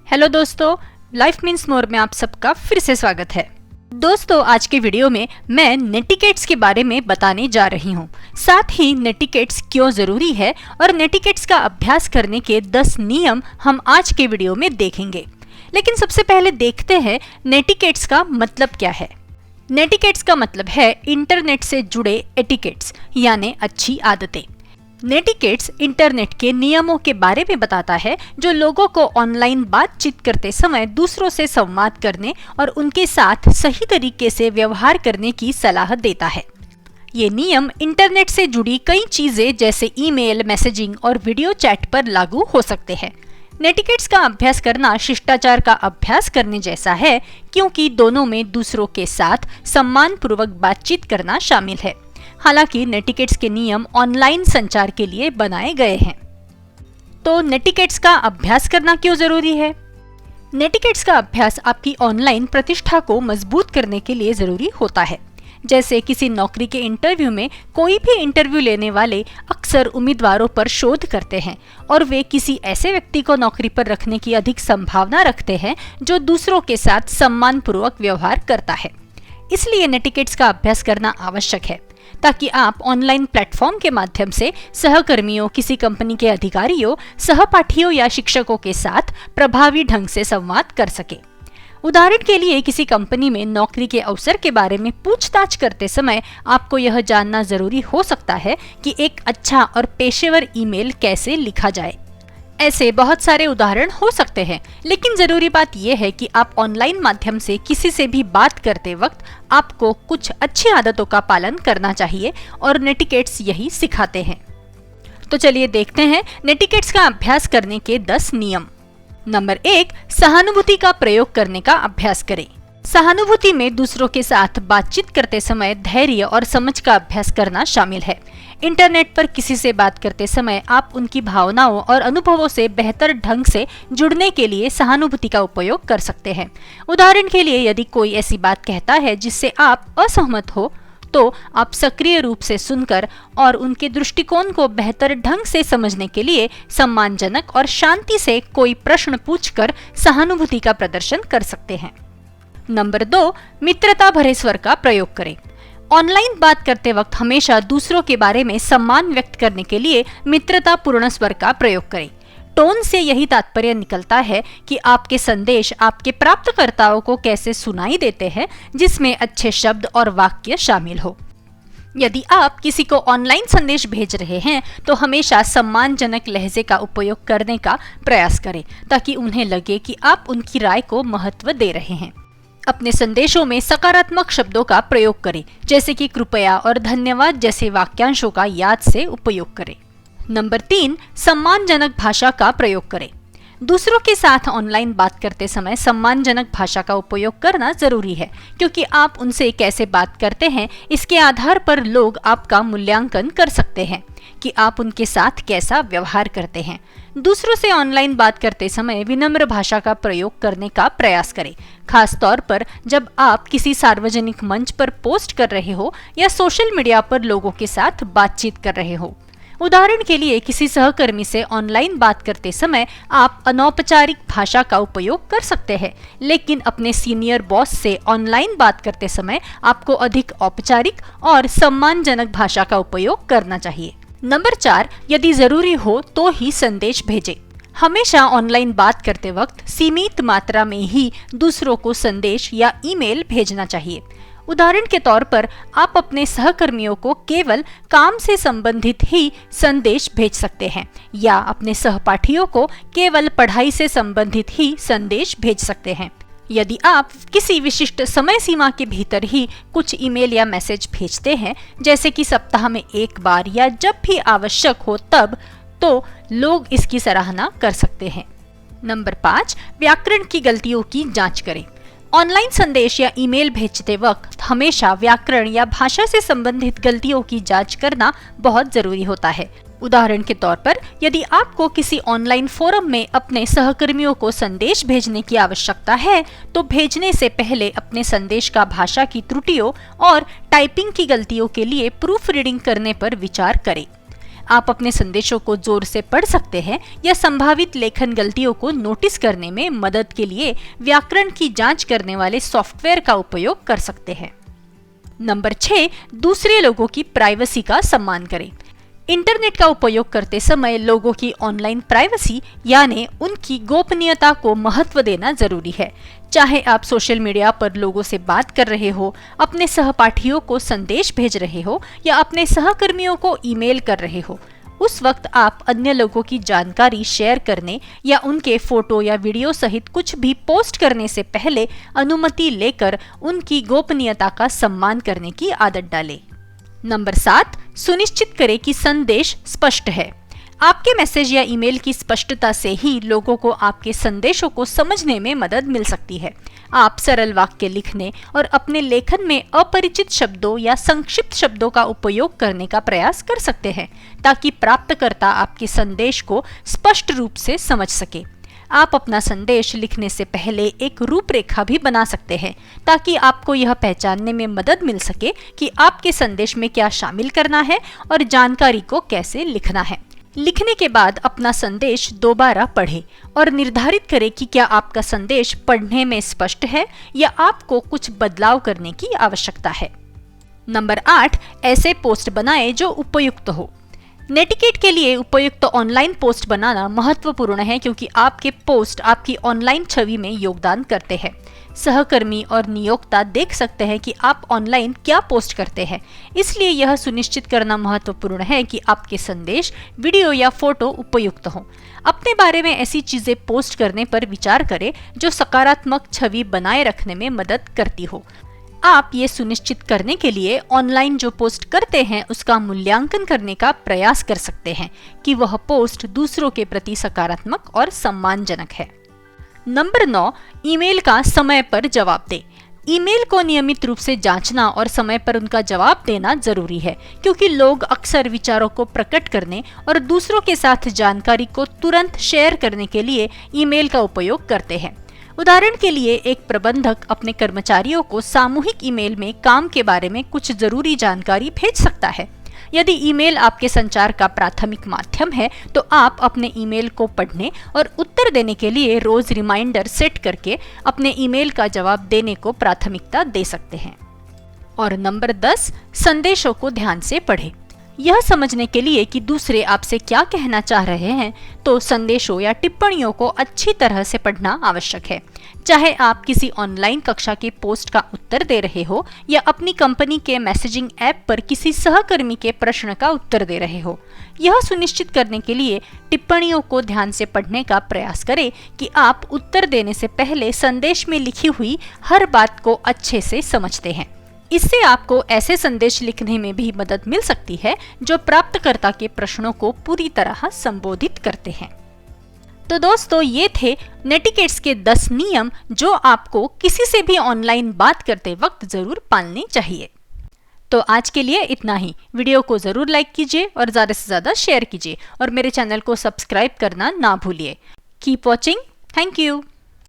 Hello दोस्तों, life means more में आप सबका फिर से स्वागत है। दोस्तों, आज के वीडियो में मैं नेटिकेट्स के बारे में बताने जा रही हूँ। साथ ही नेटिकेट्स क्यों जरूरी है और नेटिकेट्स का अभ्यास करने के 10 नियम हम आज के वीडियो में देखेंगे। लेकिन सबसे पहले देखते हैं नेटिकेट्स का मतलब क्या है। नेटिकेट्स का मतलब है इंटरनेट से जुड़े एटिकेट्स यानी अच्छी आदतें। नेटिकेट्स इंटरनेट के नियमों के बारे में बताता है जो लोगों को ऑनलाइन बातचीत करते समय दूसरों से संवाद करने और उनके साथ सही तरीके से व्यवहार करने की सलाह देता है। ये नियम इंटरनेट से जुड़ी कई चीजें जैसे ईमेल, मैसेजिंग और वीडियो चैट पर लागू हो सकते हैं। नेटिकेट्स का अभ्यास करना शिष्टाचार का अभ्यास करने जैसा है, क्योंकि दोनों में दूसरों के साथ सम्मानपूर्वक बातचीत करना शामिल है। हालांकि नेटिकेट्स के नियम ऑनलाइन संचार के लिए बनाए गए हैं। तो नेटिकेट्स का अभ्यास करना क्यों जरूरी है? नेटिकेट्स का अभ्यास आपकी ऑनलाइन प्रतिष्ठा को मजबूत करने के लिए जरूरी होता है। जैसे किसी नौकरी के इंटरव्यू में कोई भी इंटरव्यू लेने वाले अक्सर उम्मीदवारों पर शोध करते हैं और वे किसी ऐसे व्यक्ति को नौकरी पर रखने की अधिक संभावना रखते हैं जो दूसरों के साथ सम्मानपूर्वक व्यवहार करता है। इसलिए नेटिकेट्स का अभ्यास करना आवश्यक है ताकि आप ऑनलाइन प्लेटफॉर्म के माध्यम से सहकर्मियों, किसी कंपनी के अधिकारियों, सहपाठियों या शिक्षकों के साथ प्रभावी ढंग से संवाद कर सके। उदाहरण के लिए, किसी कंपनी में नौकरी के अवसर के बारे में पूछताछ करते समय आपको यह जानना जरूरी हो सकता है कि एक अच्छा और पेशेवर ईमेल कैसे लिखा जाए। ऐसे बहुत सारे उदाहरण हो सकते हैं, लेकिन जरूरी बात यह है कि आप ऑनलाइन माध्यम से किसी से भी बात करते वक्त आपको कुछ अच्छी आदतों का पालन करना चाहिए और नेटिकेट्स यही सिखाते हैं। तो चलिए देखते हैं नेटिकेट्स का अभ्यास करने के 10 नियम। नंबर 1, सहानुभूति का प्रयोग करने का अभ्यास करें। सहानुभूति में दूसरों के साथ बातचीत करते समय धैर्य और समझ का अभ्यास करना शामिल है। इंटरनेट पर किसी से बात करते समय आप उनकी भावनाओं और अनुभवों से बेहतर ढंग से जुड़ने के लिए सहानुभूति का उपयोग कर सकते हैं। उदाहरण के लिए, यदि कोई ऐसी बात कहता है जिससे आप असहमत हो, तो आप सक्रिय रूप से सुनकर और उनके दृष्टिकोण को बेहतर ढंग से समझने के लिए सम्मानजनक और शांति से कोई प्रश्न पूछकर सहानुभूति का प्रदर्शन कर सकते हैं। नंबर 2, मित्रता भरे स्वर का प्रयोग करें। ऑनलाइन बात करते वक्त हमेशा दूसरों के बारे में सम्मान व्यक्त करने के लिए मित्रता पूर्ण स्वर का प्रयोग करें। टोन से यही तात्पर्य निकलता है कि आपके संदेश आपके प्राप्तकर्ताओं को कैसे सुनाई देते हैं, जिसमें अच्छे शब्द और वाक्य शामिल हो। यदि आप किसी को ऑनलाइन संदेश भेज रहे हैं तो हमेशा सम्मानजनक लहजे का उपयोग करने का प्रयास करें ताकि उन्हें लगे कि आप उनकी राय को महत्व दे रहे हैं। अपने संदेशों में सकारात्मक शब्दों का प्रयोग करें, जैसे कि कृपया और धन्यवाद जैसे वाक्यांशों का याद से उपयोग करें। नंबर 3, सम्मानजनक भाषा का प्रयोग करें। दूसरों के साथ ऑनलाइन बात करते समय सम्मानजनक भाषा का उपयोग करना जरूरी है, क्योंकि आप उनसे कैसे बात करते हैं इसके आधार पर लोग आपका मूल्यांकन कर सकते हैं कि आप उनके साथ कैसा व्यवहार करते हैं। दूसरों से ऑनलाइन बात करते समय विनम्र भाषा का प्रयोग करने का प्रयास करें, खास तौर पर जब आप किसी सार्वजनिक मंच पर पोस्ट कर रहे हो या सोशल मीडिया पर लोगों के साथ बातचीत कर रहे हो। उदाहरण के लिए, किसी सहकर्मी से ऑनलाइन बात करते समय आप अनौपचारिक भाषा का उपयोग कर सकते हैं, लेकिन अपने सीनियर बॉस से ऑनलाइन बात करते समय आपको अधिक औपचारिक और सम्मानजनक भाषा का उपयोग करना चाहिए। नंबर 4, यदि जरूरी हो तो ही संदेश भेजें। हमेशा ऑनलाइन बात करते वक्त सीमित मात्रा में ही दूसरों को संदेश या ईमेल भेजना चाहिए। उदाहरण के तौर पर, आप अपने सहकर्मियों को केवल काम से संबंधित ही संदेश भेज सकते हैं या अपने सहपाठियों को केवल पढ़ाई से संबंधित ही संदेश भेज सकते हैं। यदि आप किसी विशिष्ट समय सीमा के भीतर ही कुछ ईमेल या मैसेज भेजते हैं, जैसे कि सप्ताह में एक बार या जब भी आवश्यक हो तब, तो लोग इसकी सराहना कर सकते हैं। नंबर 5, व्याकरण की गलतियों की जांच करें। ऑनलाइन संदेश या ईमेल भेजते वक्त हमेशा व्याकरण या भाषा से संबंधित गलतियों की जांच करना बहुत जरूरी होता है। उदाहरण के तौर पर, यदि आपको किसी ऑनलाइन फोरम में अपने सहकर्मियों को संदेश भेजने की आवश्यकता है, तो भेजने से पहले अपने संदेश का भाषा की त्रुटियों और टाइपिंग की गलतियों के लिए प्रूफ रीडिंग करने पर विचार करें। आप अपने संदेशों को जोर से पढ़ सकते हैं या संभावित लेखन गलतियों को नोटिस करने में मदद के लिए व्याकरण की जांच करने वाले सॉफ्टवेयर का उपयोग कर सकते हैं। नंबर 6, दूसरे लोगों की प्राइवेसी का सम्मान करें। इंटरनेट का उपयोग करते समय लोगों की ऑनलाइन प्राइवेसी यानी उनकी गोपनीयता को महत्व देना जरूरी है। चाहे आप सोशल मीडिया पर लोगों से बात कर रहे हो, अपने सहपाठियों को संदेश भेज रहे हो या अपने सहकर्मियों को ईमेल कर रहे हो, उस वक्त आप अन्य लोगों की जानकारी शेयर करने या उनके फोटो या वीडियो सहित कुछ भी पोस्ट करने से पहले अनुमति लेकर उनकी गोपनीयता का सम्मान करने की आदत डालें। नंबर 7, सुनिश्चित करें कि संदेश स्पष्ट है। आपके मैसेज या ईमेल की स्पष्टता से ही लोगों को आपके संदेशों को समझने में मदद मिल सकती है। आप सरल वाक्य लिखने और अपने लेखन में अपरिचित शब्दों या संक्षिप्त शब्दों का उपयोग करने का प्रयास कर सकते हैं ताकि प्राप्तकर्ता आपके संदेश को स्पष्ट रूप से समझ सके। आप अपना संदेश लिखने से पहले एक रूपरेखा भी बना सकते हैं ताकि आपको यह पहचानने में मदद मिल सके कि आपके संदेश में क्या शामिल करना है और जानकारी को कैसे लिखना है। लिखने के बाद अपना संदेश दोबारा पढ़ें और निर्धारित करें कि क्या आपका संदेश पढ़ने में स्पष्ट है या आपको कुछ बदलाव करने की आवश्यकता है। नंबर 8, ऐसे पोस्ट बनाएं जो उपयुक्त हो। नेटिकेट के लिए उपयुक्त ऑनलाइन पोस्ट बनाना महत्वपूर्ण है क्योंकि आपके पोस्ट आपकी ऑनलाइन छवि में योगदान करते हैं। सहकर्मी और नियोक्ता देख सकते हैं कि आप ऑनलाइन क्या पोस्ट करते हैं, इसलिए यह सुनिश्चित करना महत्वपूर्ण है कि आपके संदेश, वीडियो या फोटो उपयुक्त हों। अपने बारे में ऐसी चीजें पोस्ट करने पर विचार करें जो सकारात्मक छवि बनाए रखने में मदद करती हो। आप ये सुनिश्चित करने के लिए ऑनलाइन जो पोस्ट करते हैं उसका मूल्यांकन करने का प्रयास कर सकते हैं कि वह पोस्ट दूसरों के प्रति सकारात्मक और सम्मानजनक है। नंबर 9, ईमेल का समय पर जवाब दें। ईमेल को नियमित रूप से जांचना और समय पर उनका जवाब देना जरूरी है क्योंकि लोग अक्सर विचारों को प्रकट करने और दूसरों के साथ जानकारी को तुरंत शेयर करने के लिए ईमेल का उपयोग करते हैं। उदाहरण के लिए, एक प्रबंधक अपने कर्मचारियों को सामूहिक ईमेल में काम के बारे में कुछ जरूरी जानकारी भेज सकता है। यदि ईमेल आपके संचार का प्राथमिक माध्यम है तो आप अपने ईमेल को पढ़ने और उत्तर देने के लिए रोज रिमाइंडर सेट करके अपने ईमेल का जवाब देने को प्राथमिकता दे सकते हैं। और नंबर 10, संदेशों को ध्यान से पढ़ें। यह समझने के लिए कि दूसरे आपसे क्या कहना चाह रहे हैं तो संदेशों या टिप्पणियों को अच्छी तरह से पढ़ना आवश्यक है। चाहे आप किसी ऑनलाइन कक्षा के पोस्ट का उत्तर दे रहे हो या अपनी कंपनी के मैसेजिंग ऐप पर किसी सहकर्मी के प्रश्न का उत्तर दे रहे हो, यह सुनिश्चित करने के लिए टिप्पणियों को ध्यान से पढ़ने का प्रयास करें कि आप उत्तर देने से पहले संदेश में लिखी हुई हर बात को अच्छे से समझते हैं। इससे आपको ऐसे संदेश लिखने में भी मदद मिल सकती है जो प्राप्तकर्ता के प्रश्नों को पूरी तरह संबोधित करते हैं। तो दोस्तों, ये थे नेटिकेट्स के 10 नियम जो आपको किसी से भी ऑनलाइन बात करते वक्त जरूर पालने चाहिए। तो आज के लिए इतना ही। वीडियो को जरूर लाइक कीजिए और ज्यादा से ज्यादा शेयर कीजिए और मेरे चैनल को सब्सक्राइब करना ना भूलिए। Keep watching. Thank you.